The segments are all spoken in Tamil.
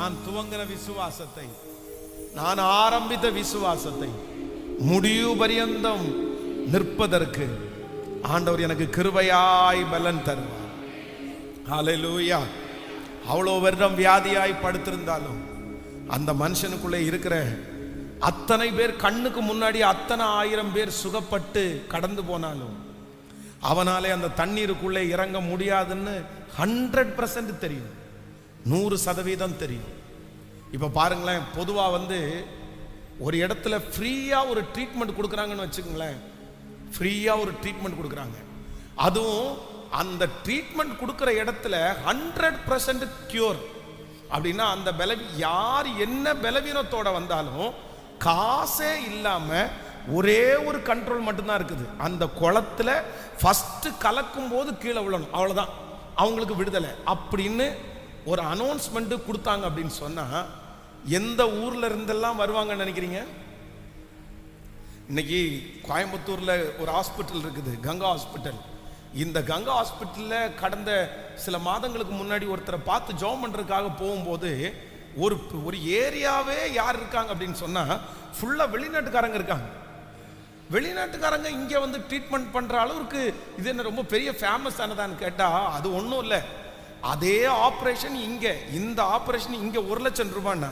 நான் துவங்கின விசுவாசத்தை, நான் ஆரம்பித்த விசுவாசத்தை முடிவு பரியந்தம் நிற்பதற்கு ஆண்டவர் எனக்கு கிருபையாய் பலன் தருவார். ஹல்லேலூயா. அவ்வளோ வருடம் வியாதியாய் படுத்திருந்தாலும் அந்த மனுஷனுக்குள்ளே இருக்கிற அத்தனை பேர் கண்ணுக்கு முன்னாடி அத்தனை ஆயிரம் பேர் சுகப்பட்டு கடந்து போனாலும் அவனாலே அந்த தண்ணீருக்குள்ளே இறங்க முடியாதுன்னு 100% தெரியும், 100% தெரியும். இப்போ பாருங்களேன், பொதுவாக ஒரு இடத்துல ஃப்ரீயாக ஒரு ட்ரீட்மெண்ட் கொடுக்குறாங்கன்னு வச்சுக்கோங்களேன். ஃப்ரீயாக ஒரு ட்ரீட்மெண்ட் கொடுக்குறாங்க. அதுவும் அந்த ட்ரீட்மெண்ட் கொடுக்குற இடத்துல 100% கியூர் அப்படின்னா அந்த யார் என்ன பலவீனத்தோட வந்தாலும் காசே இல்லாமல் ஒரே ஒரு கண்ட்ரோல் மட்டும்தான் இருக்குது. அந்த குளத்துல ஃபர்ஸ்ட் கலக்கும் போது கீழே விழணும், அவ்வளோதான், அவங்களுக்கு விடுதலை அப்படின்னு ஒரு அனௌன்ஸ்மெண்ட் கொடுத்தாங்க. அப்படின்னு சொன்னா எந்த ஊர்ல இருந்தெல்லாம் வருவாங்கன்னு நினைக்கிறீங்க? இன்னைக்கு கோயம்புத்தூர்ல ஒரு ஹாஸ்பிட்டல் இருக்குது, கங்கா ஹாஸ்பிட்டல். இந்த கங்கா ஹாஸ்பிட்டல்ல கடந்த சில மாதங்களுக்கு முன்னாடி ஒருத்தரை பார்த்து ஜெபம் பண்றதுக்காக போகும்போது ஒரு ஏரியாவே யார் இருக்காங்க அப்படின்னு சொன்னா ஃபுல்லா வெளிநாட்டுக்காரங்க இருக்காங்க. வெளிநாட்டுக்காரங்க இங்கே ட்ரீட்மெண்ட் பண்ணுற அளவுக்கு இது என்ன ரொம்ப பெரிய ஃபேமஸ் ஆனதான்னு கேட்டால் அது ஒன்றும் இல்லை. அதே ஆப்ரேஷன் இங்கே, இந்த ஆப்ரேஷன் இங்கே 1 லட்சம் ரூபான்னா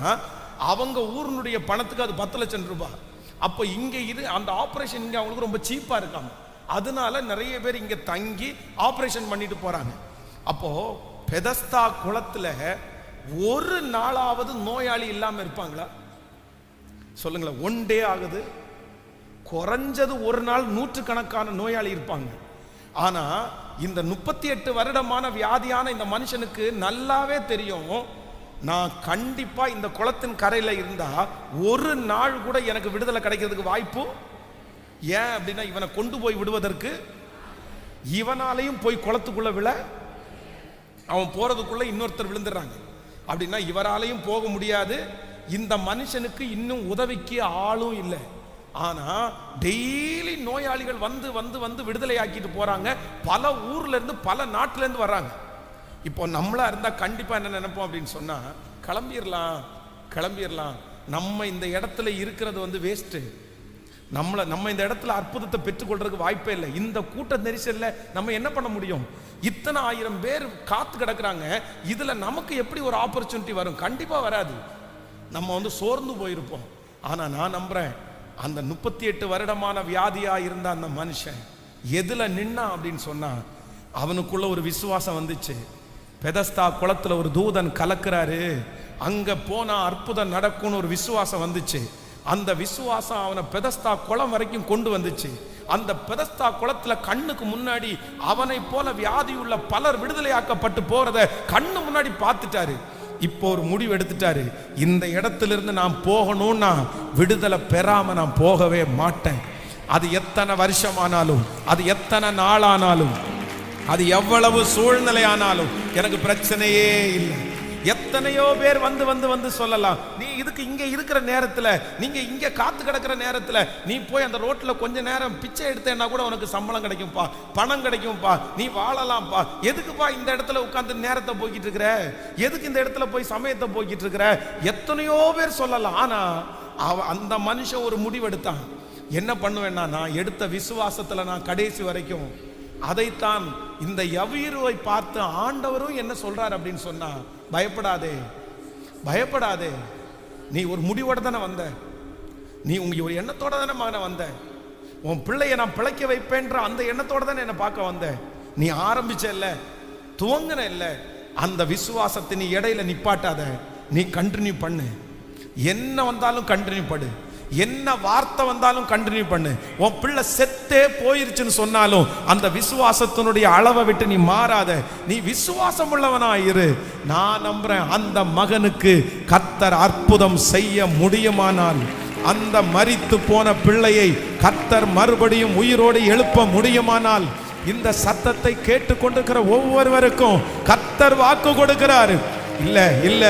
அவங்க ஊரினுடைய பணத்துக்கு அது 10 லட்சம் ரூபாய். அப்போ இங்கே அந்த ஆப்ரேஷன் இங்கே அவங்களுக்கு ரொம்ப சீப்பாக இருக்காங்க. அதனால நிறைய பேர் இங்கே தங்கி ஆப்ரேஷன் பண்ணிட்டு போகிறாங்க. அப்போது பெதஸ்தா குளத்தில் ஒரு நாளாவது நோயாளி இல்லாமல் இருப்பாங்களா? சொல்லுங்களேன். 1 டே ஆகுது, குறைஞ்சது ஒரு நாள் 100கணக்கான நோயாளி இருப்பாங்க. ஆனா இந்த 38 வருடமான வியாதியான இந்த மனுஷனுக்கு நல்லாவே தெரியும், நான் கண்டிப்பா இந்த குளத்தின் கரையில இருந்தா ஒரு நாள் கூட எனக்கு விடுதலை கிடைக்கிறதுக்கு வாய்ப்பு. ஏன் அப்படின்னா இவனை கொண்டு போய் விடுவதற்கு இவனாலையும் போய் குளத்துக்குள்ள விழ, அவன் போறதுக்குள்ள இன்னொருத்தர் விழுந்துடுறாங்க. அப்படின்னா இவராலையும் போக முடியாது. இந்த மனுஷனுக்கு இன்னும் உதவிக்கு ஆளும் இல்லை. ஆனா டெய்லி நோயாளிகள் வந்து விடுதலை ஆக்கிட்டு போறாங்க. பல ஊர்ல இருந்து பல நாட்டுல இருந்து வர்றாங்க. இப்போ நம்மளா இருந்தா கண்டிப்பா என்ன நினைப்போம் அப்படின்னு சொன்னா, கிளம்பிடலாம், நம்ம இந்த இடத்துல இருக்கிறது வேஸ்ட், நம்ம இந்த இடத்துல அற்புதத்தை பெற்றுக்கொள்றதுக்கு வாய்ப்பே இல்லை. இந்த கூட்ட நெரிசல்ல நம்ம என்ன பண்ண முடியும்? இத்தனை ஆயிரம் பேர் காத்து கிடக்குறாங்க, இதுல நமக்கு எப்படி ஒரு ஆப்பர்ச்சுனிட்டி வரும்? கண்டிப்பா வராது. நம்ம சோர்ந்து போயிருப்போம். ஆனா நான் நம்புறேன், அந்த 38 வருடமான வியாதியா இருந்த அந்த மனுஷன் எதுல நின்னா அப்படின்னு சொன்னா, அவனுக்குள்ள ஒரு விசுவாசம் வந்துச்சு. பெதஸ்தா குளத்துல ஒரு தூதன் கலக்குறாரு, அங்க போனா அற்புதம் நடக்கும்னு ஒரு விசுவாசம் வந்துச்சு. அந்த விசுவாசம் அவனை பெதஸ்தா குளம் வரைக்கும் கொண்டு வந்துச்சு. அந்த பெதஸ்தா குளத்துல கண்ணுக்கு முன்னாடி அவனை போல வியாதி உள்ள பலர் விடுதலையாக்கப்பட்டு போறத கண்ணு முன்னாடி பார்த்துட்டாரு. இப்போ ஒரு முடிவு எடுத்துட்டாரு, இந்த இடத்திலிருந்து நான் போகணும்னா விடுதலை பெறாம நான் போகவே மாட்டேன். அது எத்தனை வருஷமானாலும், அது எத்தனை நாளானாலும், அது எவ்வளவு சூழ்நிலை ஆனாலும் எனக்கு பிரச்சனையே இல்லை. எத்தனையோ பேர் வந்து சொல்லலாம், நீ இதுக்கு இங்க இருக்கிற நேரத்துல, நீங்க இங்க காத்து கிடக்கிற நேரத்துல நீ போய் அந்த ரோட்ல கொஞ்ச நேரம் பிச்சை எடுத்தேன்னா கூட உனக்கு சம்பளம் கிடைக்கும்பா, பணம் கிடைக்கும்பா, நீ வாழலாம்ப்பா. எதுக்குப்பா இந்த இடத்துல உட்கார்ந்து நேரத்தை போய்கிட்டு இருக்கிற? எதுக்கு இந்த இடத்துல போய் சமயத்தை போய்கிட்டு இருக்கிற? எத்தனையோ பேர் சொல்லலாம். ஆனா அந்த மனுஷன் ஒரு முடிவெடுத்தான். என்ன பண்ணுவேன்னா, நான் எடுத்த விசுவாசத்துல நான் கடைசி வரைக்கும் அதைத்தான் இந்த யவீருவை பார்த்து ஆண்டவரும் என்ன சொல்றார் அப்படின்னு சொன்னா, பயப்படாதே, நீ ஒரு முடிவோட தானே வந்த, நீ ஒரு எண்ணத்தோட தானே மகனை வந்த, உன் பிள்ளைய நான் பிழைக்க வைப்பேன்ற அந்த எண்ணத்தோட தானே என்ன பார்க்க வந்த. நீ ஆரம்பிச்ச இல்ல, துவங்கின இல்ல, அந்த விசுவாசத்தை நீ இடையில நிப்பாட்டாத, நீ கண்டினியூ பண்ணு. என்ன வந்தாலும் கண்டினியூ படு, என்ன வார்த்தை வந்தாலும் கண்டினியூ பண்ணு. உன் பிள்ளை செத்தே போயிருச்சுன்னு சொன்னாலும் அந்த விசுவாசத்தினுடைய அளவை விட்டு நீ மாறாத, நீ விசுவாசம் உள்ளவனா இரு. நான் நம்புறேன், அந்த மகனுக்கு கர்த்தர் அற்புதம் செய்ய முடியுமானால், அந்த மரித்து போன பிள்ளையை கர்த்தர் மறுபடியும் உயிரோடு எழுப்ப முடியுமானால், இந்த சத்தத்தை கேட்டுக்கொண்டிருக்கிற ஒவ்வொருவருக்கும் கர்த்தர் வாக்கு கொடுக்கிறாரு. இல்ல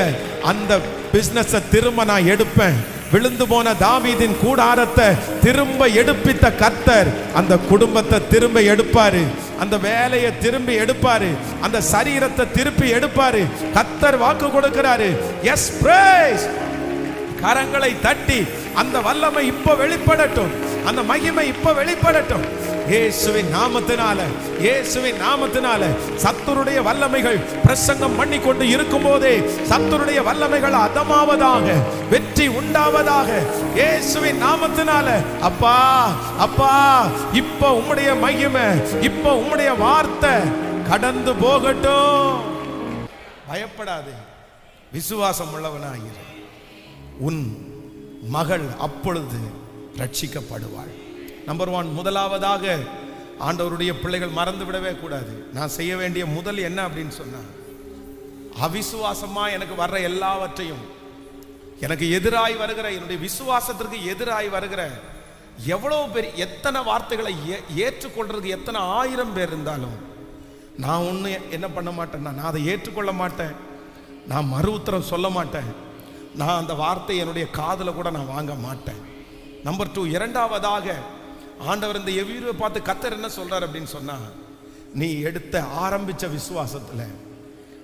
அந்த பிசினஸை திரும்ப நான் எடுப்பேன், விழுந்து போன தாவீதின் கூடாரத்தை திரும்ப எடுப்பித்த கர்த்தர் அந்த குடும்பத்தை திரும்ப எடுப்பாரு, அந்த வேலையை திரும்பி எடுப்பாரு, அந்த சரீரத்தை திருப்பி எடுப்பாரு. கர்த்தர் வாக்கு கொடுக்கிறாரு. Yes praise. கரங்களை தட்டி அந்த வல்லமை இப்ப வெளிப்படட்டும், அந்த மகிமை இப்ப வெளிப்படட்டும். இயேசுவின் நாமத்தினால, இயேசுவின் நாமத்தினால சத்துருடைய வல்லமைகள் பிரசங்கம் பண்ணி கொண்டு இருக்கும் போதே சத்துருடைய வல்லமைகள் அதமாவதாக, வெற்றி உண்டாவதாக இயேசுவின் நாமத்தினால. அப்பா அப்பா, இப்ப உம்முடைய மகிமை, இப்ப உம்முடைய வார்த்தை கடந்து போகட்டும். பயப்படாதே, விசுவாசம் உள்ளவனாயிரு. உன் மகள் அப்பொழுது ரட்சிக்கப்படுவாள். நம்பர் 1, முதலாவதாக ஆண்டவருடைய பிள்ளைகள் மறந்து விடவே கூடாது. நான் செய்ய வேண்டிய முதல் என்ன அப்படின்னு சொன்னா, அவிசுவாசமா எனக்கு வர்ற எல்லாவற்றையும், எனக்கு எதிராய் வருகிற, என்னுடைய விசுவாசத்திற்கு எதிராய் வருகிற எவ்வளவு பெரிய எத்தனை வார்த்தைகளை ஏற்றுக்கொள்றதுக்கு எத்தனை 1000 பேர் இருந்தாலும் நான் ஒன்று என்ன பண்ண மாட்டேன்னா, நான் அதை ஏற்றுக்கொள்ள மாட்டேன், நான் மறு உத்தரம் சொல்ல மாட்டேன், நான் அந்த வார்த்தையை என்னுடைய காதில் கூட நான் வாங்க மாட்டேன். நம்பர் 2, இரண்டாவதாக ஆண்டவர் இந்த எவ்வீரை பார்த்து கர்த்தர் என்ன சொல்றார் அப்படின்னு சொன்னா, நீ எடுத்த ஆரம்பிச்ச விசுவாசத்துல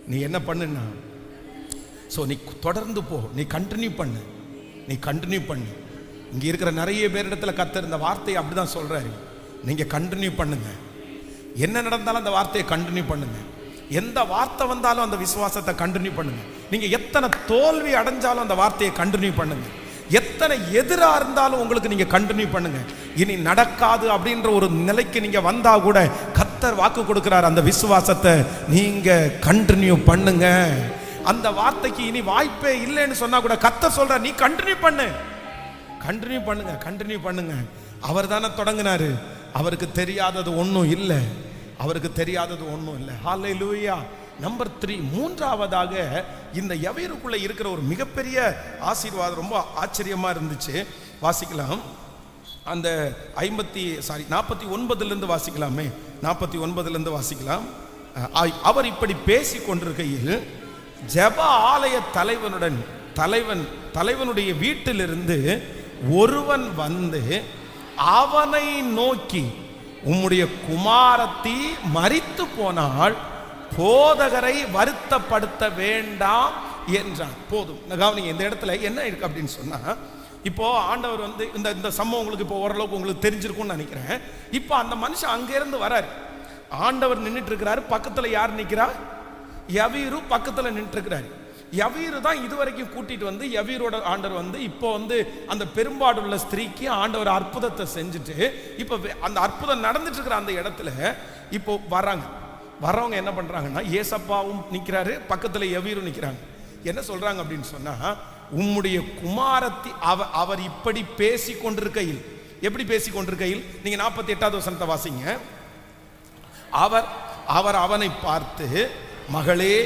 நீ என்ன பண்ணுன்னா, நீ தொடர்ந்து போ, நீ கண்டினியூ பண்ணு, நீ கண்டினியூ பண்ணு. இங்க இருக்கிற நிறைய பேரிடத்துல கர்த்தர் இந்த வார்த்தையை அப்படிதான் சொல்றாரு. நீங்க கண்டினியூ பண்ணுங்க, என்ன நடந்தாலும் அந்த வார்த்தையை கண்டினியூ பண்ணுங்க. எந்த வார்த்தை வந்தாலும் அந்த விசுவாசத்தை கண்டினியூ பண்ணுங்க. நீங்க எத்தனை தோல்வி அடைஞ்சாலும் அந்த வார்த்தையை கண்டினியூ பண்ணுங்க. எத்தனை எதிரா இருந்தாலும் உங்களுக்கு நீங்க கண்டினியூ பண்ணுங்க. இனி நடக்காது அப்படின்ற ஒரு நிலைக்கு நீங்க வந்தா கூட கர்த்தர் வாக்கு கொடுக்கிறார், அந்த விசுவாசத்தை நீங்க கண்டினியூ பண்ணுங்க. அந்த வார்த்தைக்கு இனி வாய்ப்பே இல்லைன்னு சொன்னா கூட கர்த்தர் சொல்றார், நீ கண்டினியூ பண்ணு, கண்டினியூ பண்ணுங்க, கண்டினியூ பண்ணுங்க. அவர் தானே தொடங்கினாரு, அவருக்கு தெரியாதது ஒன்றும் இல்லை, அவருக்கு தெரியாதது ஒன்றும் இல்லை. ஹல்லேலூயா. நம்பர் 3, மூன்றாவதாக இந்த யவீருக்குள்ள இருக்கிற ஒரு மிகப்பெரிய ஆசீர்வாதம் ரொம்ப ஆச்சரியமா இருந்துச்சு. வாசிக்கலாம், அந்த 49 வாசிக்கலாமே, 49 வாசிக்கலாம். அவர் இப்படி பேசி கொண்டிருக்கையில் ஜெப ஆலய தலைவனுடைய வீட்டிலிருந்து ஒருவன் வந்து அவனை நோக்கி, உம்முடைய குமாரத்தி மரித்து போனால் போதகரை வருத்தப்படுத்த வேண்டாம் என்றான். போதும், கவனிங்க, இந்த இடத்துல என்ன இருக்கு அப்படின்னு சொன்னா, இப்போ ஆண்டவர் வந்து இந்த சம்பவம் உங்களுக்கு இப்போ ஓரளவுக்கு உங்களுக்கு தெரிஞ்சிருக்கும்னு நினைக்கிறேன். இப்போ அந்த மனுஷன் அங்கிருந்து வராரு, ஆண்டவர் நின்றுட்டு இருக்கிறாரு, பக்கத்துல யார் நிற்கிறா? யவீரு பக்கத்துல நின்றுட்டு இருக்கிறாரு. யவீரு தான் இதுவரைக்கும் கூட்டிட்டு வந்து யவீரோட ஆண்டவர் வந்து இப்போ வந்து அந்த பெரும்பாடுள்ள ஸ்திரீக்கு ஆண்டவர் அற்புதத்தை செஞ்சுட்டு இப்போ அந்த அற்புதம் நடந்துட்டு இருக்கிற அந்த இடத்துல இப்போ வரவங்க என்ன பண்றாங்கன்னா, ஏசப்பாவும் நிற்கிறாரு, பக்கத்துல யவீரும் நிற்கிறாங்க. என்ன சொல்றாங்க அப்படின்னு சொன்னா, உம்முடைய குமாரத்தி அவர் இப்படி பேசி கொண்டிருக்கையில், எப்படி பேசி கொண்டிருக்கையில், நீங்க 48வது வசனத்தை வாசிங்க. அவர் அவனை பார்த்து, மகளே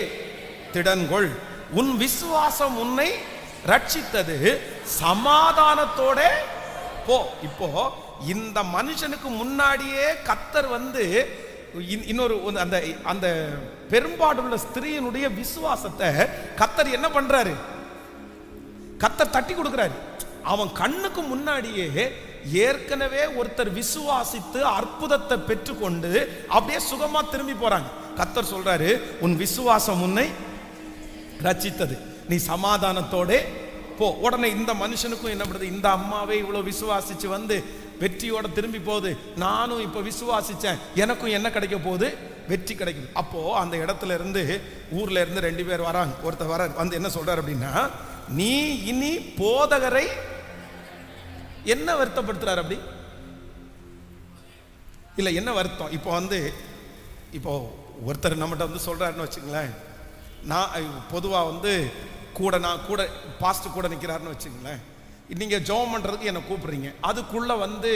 திடன்கொள், உன் விசுவாசம் உன்னை ரட்சித்தது, சமாதானத்தோட போ. இப்போ இந்த மனுஷனுக்கு முன்னாடியே கர்த்தர் வந்து இன்னொரு அந்த பெரும்பாடுள்ள ஸ்திரீயினுடைய விசுவாசத்தை கர்த்தர் என்ன பண்றாரு? கர்த்தர் தட்டி கொடுக்கிறாரு. அவன் கண்ணுக்கு முன்னாடியே ஏற்கனவே ஒருத்தர் விசுவாசித்து அற்புதத்தை பெற்றுக்கொண்டு அப்படியே சுகமா திரும்பி போறாங்க. கர்த்தர் சொல்றாரு, உன் விசுவாசம் உன்னை ரட்சித்தது, நீ சமாதானத்தோட போ. உடனே இந்த மனுஷனுக்கும் என்ன பண்றது, இந்த அம்மாவே இவ்வளவு விசுவாசிச்சு வந்து வெற்றியோட திரும்பி போகுது, நானும் இப்ப விசுவாசிச்சேன், எனக்கும் என்ன கிடைக்க போகுது? வெற்றி கிடைக்குது. அப்போ அந்த இடத்துல இருந்து ஊர்ல இருந்து 2 பேர் வராங்க. ஒருத்தர் வர வந்து என்ன சொல்றாரு அப்படின்னா, நீ இனி போதகரை என்ன வருத்தப்படுத்துறாரு? அப்படி இல்ல, என்ன வருத்தம்? இப்போ ஒருத்தர் நம்மகிட்ட வந்து சொல்றாருன்னு வச்சுங்களேன், நான் பொதுவா வந்து நான் கூட பாஸ்டர் கூட நிற்கிறாருன்னு வச்சுங்களேன், நீங்கள் ஜெபம் பண்ணுறதுக்கு என்னை கூப்பிடுறீங்க, அதுக்குள்ளே வந்து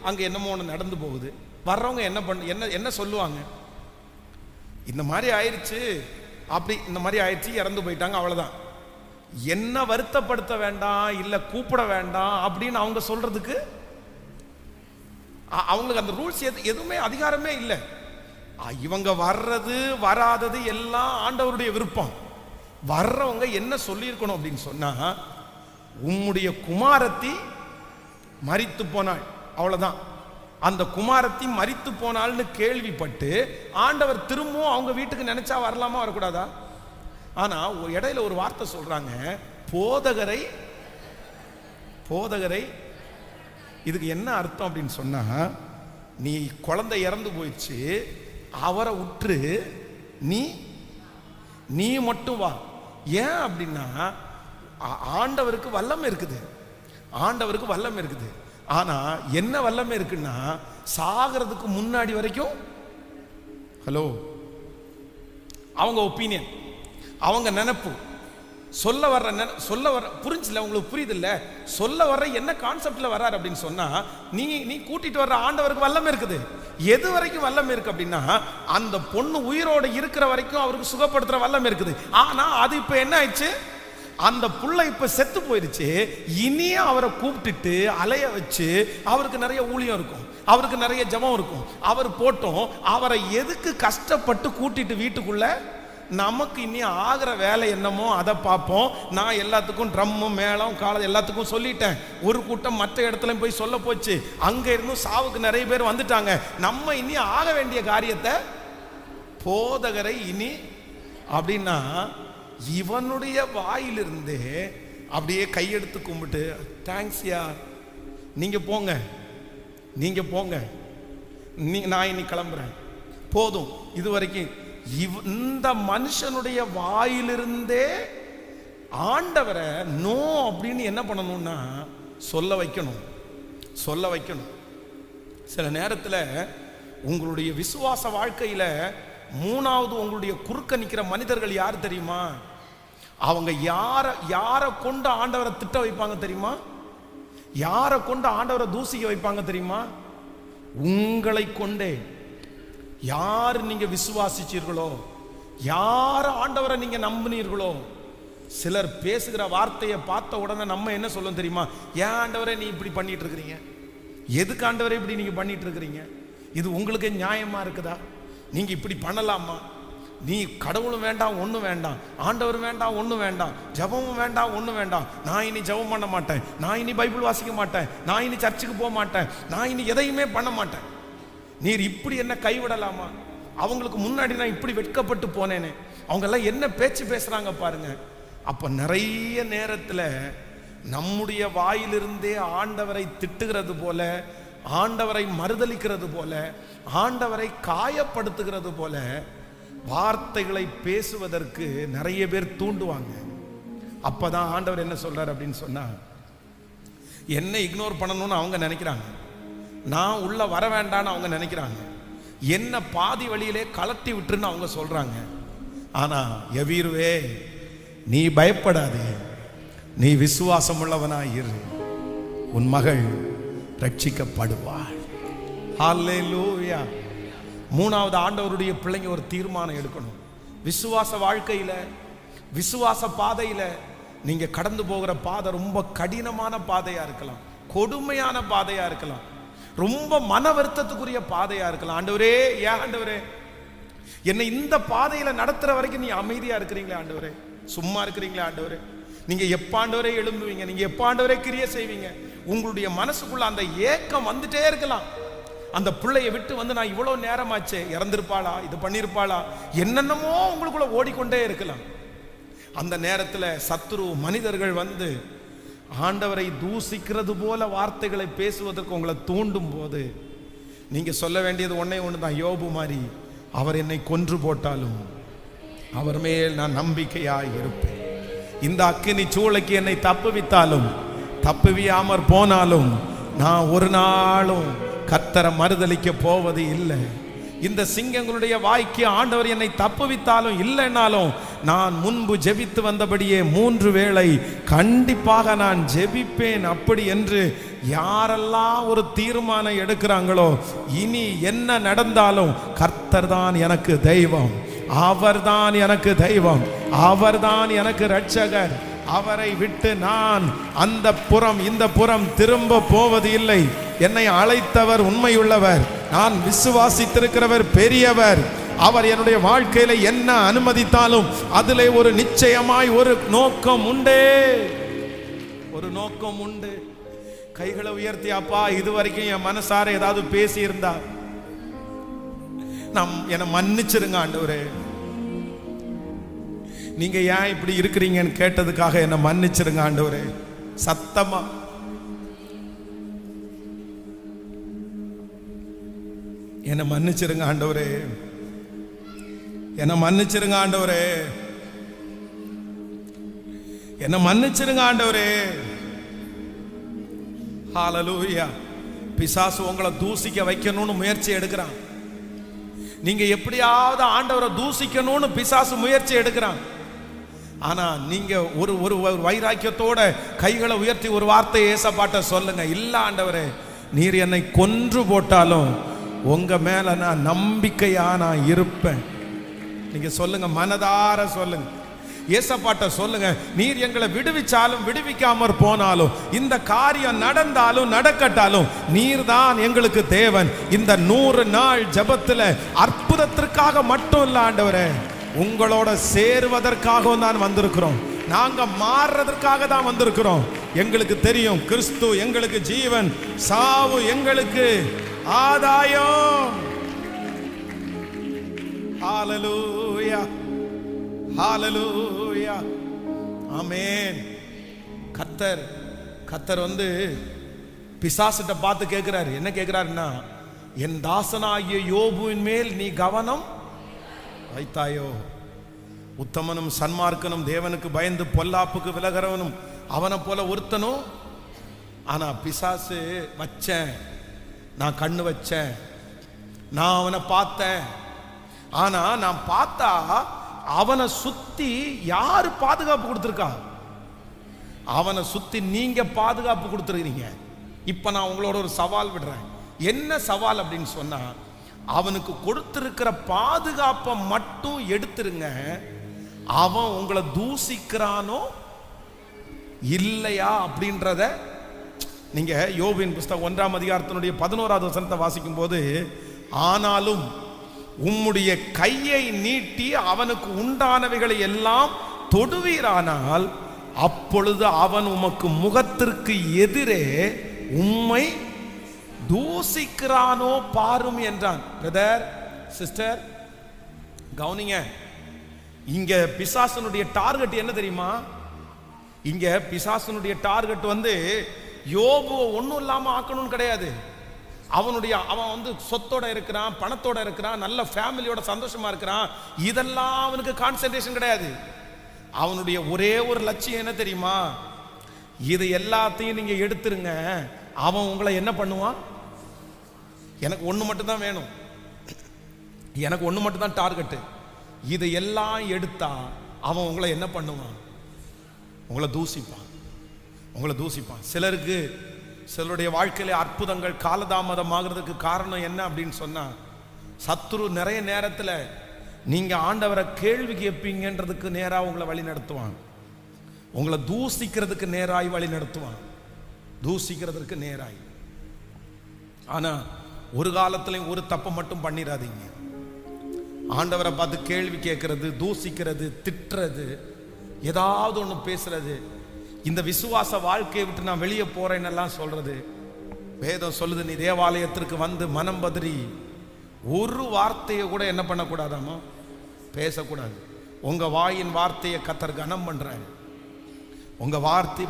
அங்கே என்னமோ ஒன்று நடந்து போகுது. வர்றவங்க என்ன சொல்லுவாங்க? இந்த மாதிரி ஆயிடுச்சு, அப்படி இந்த மாதிரி ஆயிடுச்சு, இறந்து போயிட்டாங்க, அவ்வளோதான். என்ன வருத்தப்படுத்த வேண்டாம், இல்லை கூப்பிட வேண்டாம் அப்படின்னு அவங்க சொல்றதுக்கு அவங்களுக்கு அந்த ரூல்ஸ் எதுவுமே அதிகாரமே இல்லை. இவங்க வர்றது வராதது எல்லாம் ஆண்டவருடைய விருப்பம். வர்றவங்க என்ன சொல்லியிருக்கணும் அப்படின்னு சொன்னா, உம்முடைய குமாரத்தி மரித்து போனாள். அவ்வளவுதான். அந்த குமாரத்தி மரித்து போனாள்னு கேள்விப்பட்டு ஆண்டவர் திரும்பவும் அவங்க வீட்டுக்கு நினைச்சா வரலாமா வரக்கூடாதா? ஆனா இடையில ஒரு வார்த்தை சொல்றாங்க, போதகரை. போதகரை இதுக்கு என்ன அர்த்தம் அப்படின்னு சொன்னா, நீ குழந்தை இறந்து போயிடுச்சு, அவரை உற்று நீ மட்டும் வா. ஏன் அப்படின்னா ஆண்டவருக்கு வல்லமை இருக்குது. ஆண்டவருக்கு வல்லமை இருக்குது. ஆனா என்ன வல்லமை இருக்குன்னா, சாகிறதுக்கு முன்னாடி வரைக்கும் ஹலோ அவங்க ஒப்பீனியன், அவங்க நினைப்பு, சொல்ல வர்ற புரிஞ்சுல உங்களுக்கு புரியுது இல்ல? சொல்ல வர்ற என்ன கான்செப்ட்ல வர்றாரு அப்படின்னு சொன்னா, நீ கூட்டிட்டு வர்ற ஆண்டவருக்கு வல்லமை இருக்குது. எது வரைக்கும் வல்லமை இருக்கு அப்படின்னா, அந்த பொண்ணு உயிரோடு இருக்கிற வரைக்கும் அவருக்கு சுகப்படுத்துற வல்லமை இருக்குது. ஆனா அது இப்ப என்ன ஆயிடுச்சு, அந்த புள்ள இப்ப செத்து போயிருச்சு. இனியும் அவரை கூப்பிட்டுட்டு அலைய வச்சு அவருக்கு நிறைய ஊழியம் இருக்கும், அவருக்கு நிறைய ஜெபம் இருக்கும். அவர் போட்டோம், அவரை எதுக்கு கஷ்டப்பட்டு கூட்டிட்டு வீட்டுக்குள்ள? நமக்கு இனி ஆகிற வேலை என்னமோ அதை பார்ப்போம். நான் எல்லாத்துக்கும் ட்ரம்மு மேளம் காலம் எல்லாத்துக்கும் சொல்லிட்டேன். ஒரு கூட்டம் மற்ற இடத்துல போய் சொல்ல போச்சு. அங்க இருந்தும் சாவுக்கு நிறைய பேர் வந்துட்டாங்க. நம்ம இனி ஆக வேண்டிய காரியத்தை போதகரை இனி அப்படின்னா, இவனுடைய வாயிலிருந்தே அப்படியே கையெடுத்து கும்பிட்டு, தேங்க்ஸ் யா, நீங்க போங்க, நீங்க போங்க, நான் இனி கிளம்புறேன், போதும். இது வரைக்கும் இந்த மனுஷனுடைய வாயிலிருந்தே ஆண்டவரை நோ அப்படின்னு என்ன பண்ணணும்னா சொல்ல வைக்கணும், சொல்ல வைக்கணும். சில நேரத்தில் உங்களுடைய விசுவாச வாழ்க்கையில மூணாவது உங்களுடைய குறுக்க நிற்கிற மனிதர்கள் யார் தெரியுமா? அவங்க யாரை கொண்டு ஆண்டவரை திட்ட வைப்பாங்க தெரியுமா? யாரை கொண்டு ஆண்டவரை தூசிக்க வைப்பாங்க தெரியுமா? உங்களை கொண்டே. யார் நீங்க விசுவாசிச்சீர்களோ, யார் ஆண்டவரை நீங்க நம்பினீர்களோ, சிலர் பேசுகிற வார்த்தையை பார்த்த உடனே நம்ம என்ன சொல்லும் தெரியுமா? ஏன் ஆண்டவரை நீ இப்படி பண்ணிட்டு இருக்கிறீங்க? எதுக்கு ஆண்டவரை இப்படி நீங்க பண்ணிட்டு இருக்கிறீங்க? இது உங்களுக்கு நியாயமா இருக்குதா? நீங்க இப்படி பண்ணலாமா? நீ கடவுளும் வேண்டாம், ஒன்றும் வேண்டாம், ஆண்டவர் வேண்டாம், ஒன்றும் வேண்டாம், ஜபமும் வேண்டாம், ஒன்றும் வேண்டாம், நான் இனி ஜபம் பண்ண மாட்டேன், நான் இனி பைபிள் வாசிக்க மாட்டேன், நான் இனி சர்ச்சுக்கு போக மாட்டேன், நான் இனி எதையுமே பண்ண மாட்டேன். நீர் இப்படி என்ன கைவிடலாமா? அவங்களுக்கு முன்னாடி நான் இப்படி வெட்கப்பட்டு போனேனே, அவங்க எல்லாம் என்ன பேச்சு பேசுறாங்க பாருங்க. அப்ப நிறைய நேரத்தில் நம்முடைய வாயிலிருந்தே ஆண்டவரை திட்டுகிறது போல, ஆண்டவரை மறுதலிக்கிறது போல, ஆண்டவரை காயப்படுத்துகிறது போல வார்த்தைகளை பேசுவதற்கு நிறைய பேர் தூண்டுவாங்க. அப்பதான் ஆண்டவர் என்ன சொல்றாரு அப்படின்னு சொன்னா, என்ன இக்னோர் பண்ணணும்னு அவங்க நினைக்கிறாங்க, நான் உள்ள வர வேண்டான்னு அவங்க நினைக்கிறாங்க, என்ன பாதி வழியிலே கலட்டி விட்டுருன்னு அவங்க சொல்றாங்க. ஆனா எவீருவே, நீ பயப்படாதே, நீ விசுவாசம் உள்ளவனாய் இரு, உன் மகள் ரட்சிக்கப்படுவாள். ஹல்லேலூயா. மூணாவது, ஆண்டவருடைய பிள்ளைங்க ஒரு தீர்மானம் எடுக்கணும். விசுவாச வாழ்க்கையில, விசுவாச பாதையில நீங்க கடந்து போகிற பாதை ரொம்ப கடினமான பாதையா இருக்கலாம், கொடுமையான பாதையா இருக்கலாம், ரொம்ப மன வருத்தத்துக்குரிய பாதையா இருக்கலாம். ஆண்டவரே, ஏன் ஆண்டவரே என்னை இந்த பாதையில நடத்துற வரைக்கும் நீ அமைதியா இருக்கிறீங்களே ஆண்டவரே, சும்மா இருக்கிறீங்களே ஆண்டவரே, நீங்க எப்ப ஆண்டவரே எழும்புவீங்க, நீங்க எப்ப ஆண்டவரே கிரியை செய்வீங்க? உங்களுடைய மனசுக்குள்ள அந்த ஏக்கம் வந்துட்டே இருக்கலாம். அந்த பிள்ளையை விட்டு வந்து நான் இவ்வளவு நேரமாச்சே, இறந்திருப்பாளா, இது பண்ணிருப்பாளா, என்னென்னமோ உங்களுக்குள்ள ஓடிக்கொண்டே இருக்கலாம். அந்த நேரத்தில் சத்துரு மனிதர்கள் வந்து ஆண்டவரை தூசிக்கிறது போல வார்த்தைகளை பேசுவதற்கு உங்களை தூண்டும் போது நீங்க சொல்ல வேண்டியது ஒன்னே ஒண்ணுதான், யோபு மாதிரி, அவர் என்னை கொன்று போட்டாலும் அவர் மேல் நான் நம்பிக்கையாய் இருப்பேன். இந்த அக்கினி சூளைக்கு என்னை தப்புவித்தாலும் தப்புவியாமற் போனாலும் நான் ஒரு நாளும் கர்த்தரை மறுதலிக்க போவது இல்லை. இந்த சிங்கங்களுடைய வாய்க்கு ஆண்டவர் என்னை தப்புவித்தாலும் இல்லைன்னாலும் நான் முன்பு ஜெபித்து வந்தபடியே 3 வேளை கண்டிப்பாக நான் ஜெபிப்பேன். அப்படி என்று யாரெல்லாம் ஒரு தீர்மானம் எடுக்கிறாங்களோ, இனி என்ன நடந்தாலும் கர்த்தர் தான் எனக்கு தெய்வம், அவர்தான் எனக்கு தெய்வம், அவர்தான் எனக்கு இரட்சகர், அவரை விட்டு நான் அந்த புறம் இந்த புறம் திரும்ப போவது இல்லை. என்னை அழைத்தவர் உண்மையுள்ளவர், நான் விசுவாசித்திருக்கிறவர் பெரியவர், அவர் என்னுடைய வாழ்க்கையில என்ன அனுமதித்தாலும் அதிலே ஒரு நிச்சயமாய் ஒரு நோக்கம் உண்டே. ஒரு நோக்கம் உண்டு. கைகளை உயர்த்தி, அப்பா இதுவரைக்கும் என் மனசார ஏதாவது பேசி இருந்தா என்னை மன்னிச்சிருங்க ஆண்டவரே. நீங்க ஏன் இப்படி இருக்கிறீங்கன்னு கேட்டதுக்காக என்னை மன்னிச்சிருங்க ஆண்டவரே. சத்தமா என்னை மன்னிச்சிருங்க ஆண்டவரே, என்னை மன்னிச்சிருங்க ஆண்டவரே, என்னை மன்னிச்சிருங்க ஆண்டவரே. ஹல்லேலூயா. பிசாசு உங்களை தூசிக்க வைக்கணும்னு முயற்சி எடுக்கிறான். நீங்க எப்படியாவது ஆண்டவரை தூசிக்கணும்னு பிசாசு முயற்சி எடுக்கிறான். ஆனா நீங்க ஒரு ஒரு வைராக்கியத்தோட கைகளை உயர்த்தி ஒரு வார்த்தை ஏசப்பாட்ட சொல்லுங்க. இல்ல ஆண்டவரே, நீர் என்னை கொன்று போட்டாலும் உங்க மேல நான் நம்பிக்கையா நான் இருப்பேன். நீங்க சொல்லுங்க, மனதார சொல்லுங்க, ஏசப்பாட்ட சொல்லுங்க. நீர் எங்களை விடுவிச்சாலும் விடுவிக்காம போனாலும், இந்த காரியம் நடந்தாலும் நடக்கட்டாலும், நீர் தான் எங்களுக்கு தேவன். இந்த 100 நாள் ஜெபத்துல அற்புதத்திற்காக மட்டும் இல்ல ஆண்டவரே, உங்களோட சேருவதற்காகவும் தான் வந்திருக்கிறோம். நாங்க மாறுறதற்காக தான் வந்திருக்கிறோம். எங்களுக்கு தெரியும் கிறிஸ்து எங்களுக்கு ஜீவன், சாவு எங்களுக்கு ஆதாயம். ஹல்லேலூயா, ஹல்லேலூயா, ஆமென். கர்த்தர் வந்து பிசாசிட்ட பார்த்து கேட்கிறாரு. என்ன கேட்கிறாருன்னா, என் தாசனாகிய யோபுவின் மேல் நீ கவனம் வைத்தாயோ? உத்தமனும் சன்மார்க்கனும் தேவனுக்கு பயந்து பொல்லாப்புக்கு விலகிறவனும் அவனை போல ஒருத்தனும். ஆனா பிசாசு வச்சேன், நான் கண்ணு வச்சேன், நான் அவனை பார்த்தேன். ஆனா நான் பார்த்தா அவனை சுத்தி யாரு பாதுகாப்பு கொடுத்திருக்கா? அவனை சுத்தி நீங்க பாதுகாப்பு கொடுத்துருக்கீங்க. இப்ப நான் உங்களோட ஒரு சவால் விடுறேன். என்ன சவால் அப்படின்னு சொன்னா, அவனுக்கு கொடுத்திருக்கிற பாதுகாப்பை மட்டும் எடுத்துருங்க. அவன் உங்களை தூசிக்கிறானோ இல்லையா அப்படின்றத நீங்க யோபின் புஸ்தகம் 1ஆம் அதிகாரத்தினுடைய 11வது வசனத்தை வாசிக்கும் போது, ஆனாலும் உம்முடைய கையை நீட்டி அவனுக்கு உண்டானவைகளை எல்லாம் தொடுவீரானால், அப்பொழுது அவன் உமக்கு முகத்திற்கு எதிரே உம்மை தூசிக்கிறானோ பாரும் என்றான். பிரதர், சிஸ்டர், கவனிங்க. இங்க பிசாசனுடைய டார்கெட் என்ன தெரியுமா? இங்க பிசாசனுடைய டார்கெட் வந்து யோபு ஒன்றும் இல்லாம ஆக்கணும்னு கிடையாது. அவன் வந்து சொத்தோட இருக்கிறான், பணத்தோட இருக்கிறான், நல்ல ஃபேமிலியோட சந்தோஷமா இருக்கிறான். இதெல்லாம் அவனுக்கு கான்சென்ட்ரேஷன் கிடையாது. அவனுடைய ஒரே ஒரு லட்சியம் என்ன தெரியுமா? இது எல்லாத்தையும் நீங்க எடுத்துருங்க. அவன் உங்களை என்ன பண்ணுவான்? எனக்கு ஒன்று மட்டும்தான் வேணும், எனக்கு ஒன்று மட்டும்தான் டார்கெட்டு. இதை எல்லாம் எடுத்தா அவன் உங்களை என்ன பண்ணுவான்? உங்களை தூசிப்பான், உங்களை தூசிப்பான். சிலருடைய வாழ்க்கையில அற்புதங்கள் காலதாமதம் ஆகிறதுக்கு காரணம் என்ன அப்படின்னு சொன்னா, சத்துரு நிறைய நேரத்தில் நீங்க ஆண்டவரை கேள்வி கேட்பீங்கன்றதுக்கு நேராக உங்களை வழி நடத்துவான். உங்களை தூசிக்கிறதுக்கு நேராய் வழி நடத்துவான், தூசிக்கிறதுக்கு நேராய். ஆனா ஒரு காலத்திலையும் ஒரு தப்பை மட்டும் பண்ணிடாதீங்க. ஆண்டவரை பார்த்து கேள்வி கேட்கறது, தூசிக்கிறது, திட்டுறது, ஏதாவது ஒன்று பேசுறது, இந்த விசுவாச வாழ்க்கையை விட்டு நான் வெளியே போறேன்னெல்லாம் சொல்றது. வேதம் சொல்லுது, நீ தேவாலயத்திற்கு வந்து மனம் பதறி ஒரு வார்த்தையை கூட என்ன பண்ணக்கூடாதாமா? பேசக்கூடாது. உங்க வாயின் வார்த்தையை கர்த்தர் கனம் பண்றார். உங்க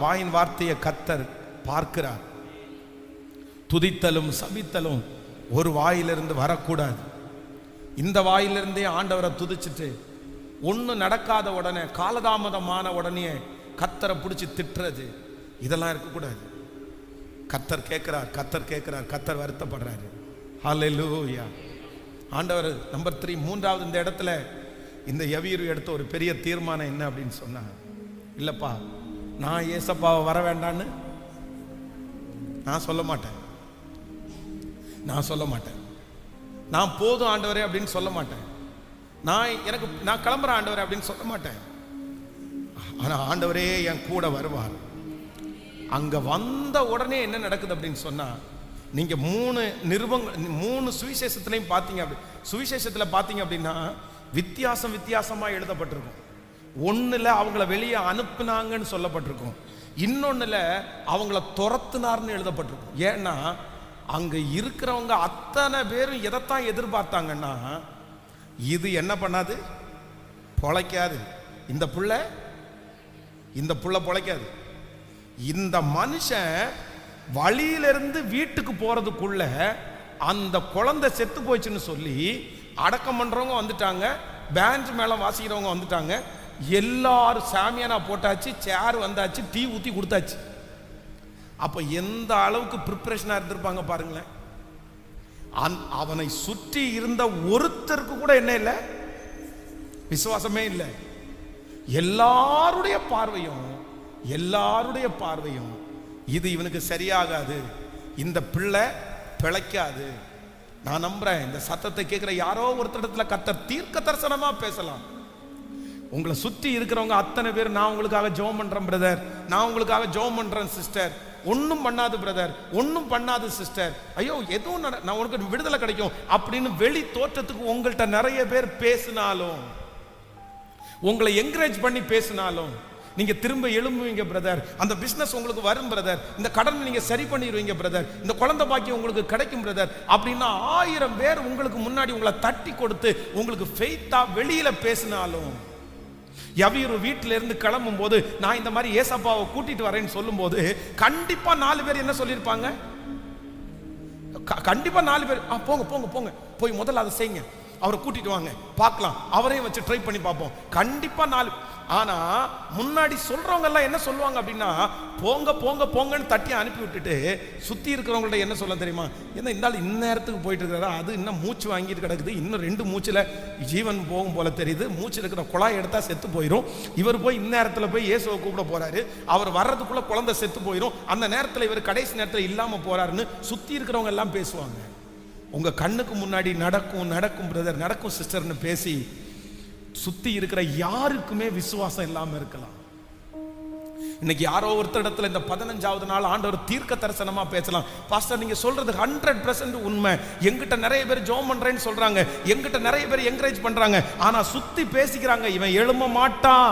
வாயின் வார்த்தையை கர்த்தர் பார்க்கிறார். துதித்தலும் சபித்தலும் ஒரு வாயிலிருந்து வரக்கூடாது. இந்த வாயிலிருந்தே ஆண்டவரை துதிச்சுட்டு ஒன்று நடக்காத உடனே, காலதாமதமான உடனே கர்த்தரை பிடிச்சி திட்டுறது, இதெல்லாம் இருக்கக்கூடாது. கர்த்தர் கேட்கிறார், கர்த்தர் கேட்கிறார், கர்த்தர் வருத்தப்படுறாரு. ஹல்லேலூயா. ஆண்டவர் நம்பர் 3, மூன்றாவது இந்த இடத்துல இந்த யவீரு எடுத்த ஒரு பெரிய தீர்மானம் என்ன அப்படின்னு சொன்னாங்க, இல்லப்பா நான் ஏசப்பாவை வர வேண்டான்னு நான் சொல்ல மாட்டேன், நான் சொல்ல மாட்டேன், நான் போதும் ஆண்டவரே அப்படின்னு சொல்ல மாட்டேன், நான் கிளம்புறேன் ஆண்டவரே அப்படின்னு சொல்ல மாட்டேன். ஆனா ஆண்டவரே என் கூட வருவார். அங்க வந்த உடனே என்ன நடக்குது அப்படின்னு சொன்னா, நீங்க 3 சுவிசேஷத்திலையும் பார்த்தீங்க, சுவிசேஷத்துல பார்த்தீங்க அப்படின்னா வித்தியாசமா எழுதப்பட்டிருக்கும். ஒண்ணுல அவங்கள வெளியே அனுப்புனாங்கன்னு சொல்லப்பட்டிருக்கும், இன்னொன்னுல அவங்கள துரத்துனார்னு எழுதப்பட்டிருக்கும். ஏன்னா அங்க இருக்கிறவங்க அத்தனை பேரும் எதைத்தான் எதிர்பார்த்தாங்கன்னா, இது என்ன பண்ணாது, பொழைக்காது, இந்த புள்ள பொழைக்காது. இந்த மனுஷன் வழியிலிருந்து வீட்டுக்கு போறதுக்குள்ள அந்த குழந்தை செத்து போச்சுன்னு சொல்லி அடக்கம் பண்றவங்க வந்துட்டாங்க, பேண்ட் மேல வாசிக்கிறவங்க வந்துட்டாங்க, எல்லாரும் சாமியானா போட்டாச்சு, சேர் வந்தாச்சு, டீ ஊத்தி கொடுத்தாச்சு. அப்ப எந்த அளவுக்கு ப்ரிப்பரேஷனா இருந்திருப்பாங்க பாருங்களேன். அவனை சுற்றி இருந்த ஒருத்தருக்கு கூட என்ன இல்லை, விசுவாசமே இல்லை. எல்லாருடைய பார்வையும் இது இவனுக்கு சரியாகாது, இந்த பிள்ளை பிழைக்காது. நான் நம்புறேன் இந்த சத்தத்தை கேட்கிற யாரோ ஒருத்தரிடத்துல கர்த்தர் தீர்க்க தரிசனமா பேசலாம். உங்களை சுற்றி இருக்கிறவங்க அத்தனை பேர், நான் உங்களுக்காக ஜெபம் பண்றேன் பிரதர், நான் உங்களுக்காக ஜெபம் பண்றேன் சிஸ்டர், ஒன்னும் பண்ணாது பிரதர், ஒன்னும் பண்ணாது சிஸ்டர், ஐயோ எதுவும் நான் உனக்கு விடுதலை கிடைக்கும் அப்படின்னு வெளி தோற்றத்துக்கு உங்கள்கிட்ட நிறைய பேர் பேசினாலும், உங்களை என்கரேஜ் பண்ணி பேசினாலும், நீங்க திரும்ப எழும்புவீங்க பிரதர், அந்த பிசினஸ் உங்களுக்கு வரும் பிரதர், இந்த கடன் நீங்க சரி பண்ணிடுவீங்க பிரதர், இந்த குழந்தை பாக்கியம் உங்களுக்கு கிடைக்கும் பிரதர் அப்படின்னா 1000 பேர் உங்களுக்கு முன்னாடி உங்களை தட்டி கொடுத்து உங்களுக்கு ஃபெய்த்தா வெளியில பேசினாலும், எவ்வளவு வீட்டில இருந்து கிளம்பும் போது நான் இந்த மாதிரி ஏசப்பாவை கூட்டிட்டு வரேன்னு சொல்லும் போது கண்டிப்பா 4 பேர் என்ன சொல்லியிருப்பாங்க, கண்டிப்பா 4 பேர் போங்க போங்க போங்க போய் முதல்ல அதை செய்யுங்க, அவரை கூட்டிட்டு வாங்க பார்க்கலாம், அவரையும் வச்சு ட்ரை பண்ணி பார்ப்போம், கண்டிப்பா 4. ஆனா முன்னாடி சொல்றவங்க எல்லாம் என்ன சொல்லுவாங்க அப்படின்னா, போங்க போங்க போங்கன்னு தட்டி அனுப்பி விட்டுட்டு சுத்தி இருக்கிறவங்கள்ட்ட என்ன சொல்ல தெரியுமா, என்ன இந்த இந்நேரத்துக்கு போயிட்டு இருக்கிறா, அது இன்னும் மூச்சு வாங்கிட்டு கிடக்குது, இன்னும் 2 மூச்சுல ஜீவன் போகும் போல தெரியுது, மூச்சில் இருக்கிற குழாய் எடுத்தா செத்து போயிடும், இவர் போய் இந்நேரத்தில் போய் இயேசுவை கூப்பிட போறாரு, அவர் வர்றதுக்குள்ள குழந்தை செத்து போயிடும், அந்த நேரத்தில் இவர் கடைசி நேரத்தில் இல்லாம போறாருன்னு சுத்தி இருக்கிறவங்க எல்லாம் பேசுவாங்க. உங்க கண்ணுக்கு முன்னாடி நடக்கும் பிரதர், நடக்கும் சிஸ்டர்னு பேசி சுத்தி இருக்கிற யாருக்குமே விசுவாசம் இல்லாம இருக்கலாம். இன்னைக்கு யாரோ ஒருத்தர் இடத்துல இந்த 15வது நாள் ஆண்டவர் தீர்க்க தரிசனமா பேசலாம், பாஸ்டர் நீங்க சொல்றது 100% உண்மை, எங்கிட்ட நிறைய பேர் ஜெபம் பண்றேன்னு சொல்றாங்க, எங்கிட்ட நிறைய பேர் என்கரேஜ் பண்றாங்க, ஆனா சுத்தி பேசிக்கிறாங்க இவன் எழும்ப மாட்டான்.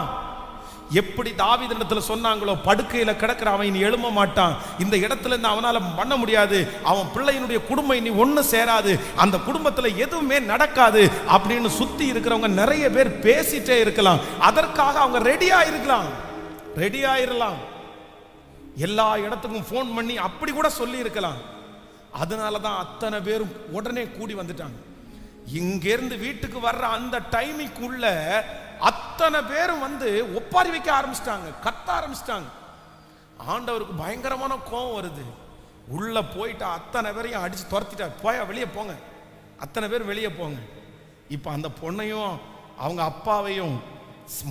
எப்படி தாவீதிடத்துல சொன்னாங்களோ, படுக்கையில கிடக்கிற அவன் இனி எழும்ப மாட்டான், இந்த இடத்துல இருந்து அவனால பண்ண முடியாது, அவன் பிள்ளையினுடைய குடும்பம் இனி ஒண்ணு சேராது, அந்த குடும்பத்துல எதுவுமே நடக்காது அப்படின்னு சுத்தி இருக்கிறவங்க நிறைய பேர் பேசிட்டே இருக்கலாம். அதற்காக அவங்க ரெடியாயிரலாம், எல்லா இடத்துக்கும் போன் பண்ணி அப்படி கூட சொல்லி இருக்கலாம். அதனாலதான் அத்தனை பேரும் உடனே கூடி வந்துட்டாங்க. இங்கிருந்து வீட்டுக்கு வர்ற அந்த டைமிங்குள்ள அத்தனை பேரும் வந்து ஒப்பாரி வைக்க ஆரம்பிச்சிட்டாங்க, கத்த ஆரம்பிச்சிட்டாங்க. ஆண்டவருக்கு பயங்கரமான கோபம் வருது, உள்ள போயிட்டா அத்தனை பேரையும் அடிச்சு துரத்திட்டார், போயா வெளியே போங்க, அத்தனை பேர் வெளியே போங்க. இப்ப அந்த பொண்ணையும் அவங்க அப்பாவையும்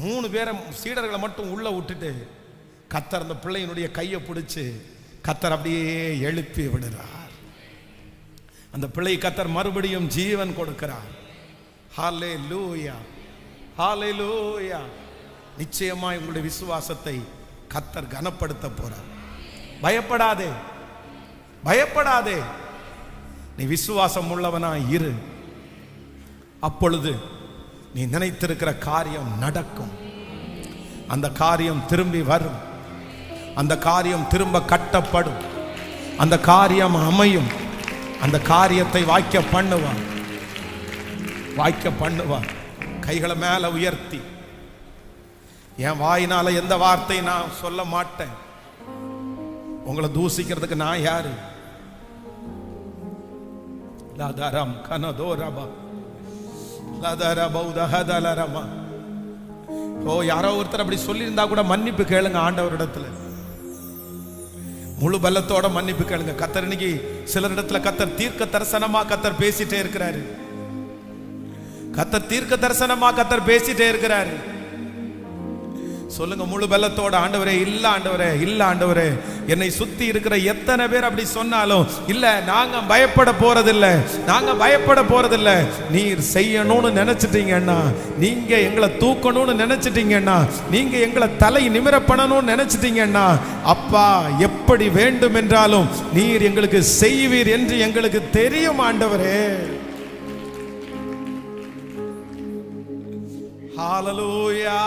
3 பேரை சீடர்களை மட்டும் உள்ள விட்டுட்டு கர்த்தர் அந்த பிள்ளையினுடைய கையை பிடிச்சு கர்த்தர் அப்படியே எழுப்பி விடுறார். அந்த பிள்ளை கர்த்தர் மறுபடியும் ஜீவன் கொடுக்கிறார். ஹல்லேலூயா, ஹல்லேலூயா. நிச்சயமாய் உங்களுடைய விசுவாசத்தை கர்த்தர் கனப்படுத்த போறார். பயப்படாதே, நீ விசுவாசம் உள்ளவனா இரு, அப்பொழுது நீ நினைத்திருக்கிற காரியம் நடக்கும், அந்த காரியம் திரும்பி வரும், அந்த காரியம் திரும்ப கட்டப்படும், அந்த காரியம் அமையும், அந்த காரியத்தை வாய்க்க பண்ணுவான். கைகளை மேல உயர்த்தி, என் வாயினால எந்த வார்த்தை நான் சொல்ல மாட்டேன், உங்களை தூசிக்கிறதுக்கு நான் யாரு? லதரம் கனதோரபா லதரபௌதஹதலரமா. ஓ, யாரோ ஒருத்தர் அப்படி சொல்லியிருந்தா கூட மன்னிப்பு கேளுங்க ஆண்டவரிடத்துல, முழு பலத்தோட மன்னிப்பு கேளுங்க. கர்த்தர் இன்னைக்கு சிலர் இடத்துல கர்த்தர் தீர்க்க தரிசனமா கர்த்தர் பேசிட்டே இருக்கிறாரு, கர்த்தர் தீர்க்க தரிசனமா கர்த்தர் பேசிட்டே இருக்கிறாரு. சொல்லுங்க முழு பலத்தோட, ஆண்டவரே இல்ல ஆண்டவரே, என்னை சுத்தி இருக்கிற எத்தனை பேர் அப்படி சொன்னாலும் இல்ல, நாங்க பயப்பட போறதில்லை, நீர் செய்யணும்னு நினைச்சிட்டீங்கன்னா, நீங்க எங்களை தூக்கணும்னு நினைச்சிட்டீங்கன்னா, நீங்க எங்களை தலை நிமிர பண்ணணும்னு நினைச்சிட்டீங்கன்னா, அப்பா எப்படி வேண்டும் என்றாலும் நீர் எங்களுக்கு செய்வீர் என்று எங்களுக்கு தெரியும் ஆண்டவரே. ஹல்லேலூயா.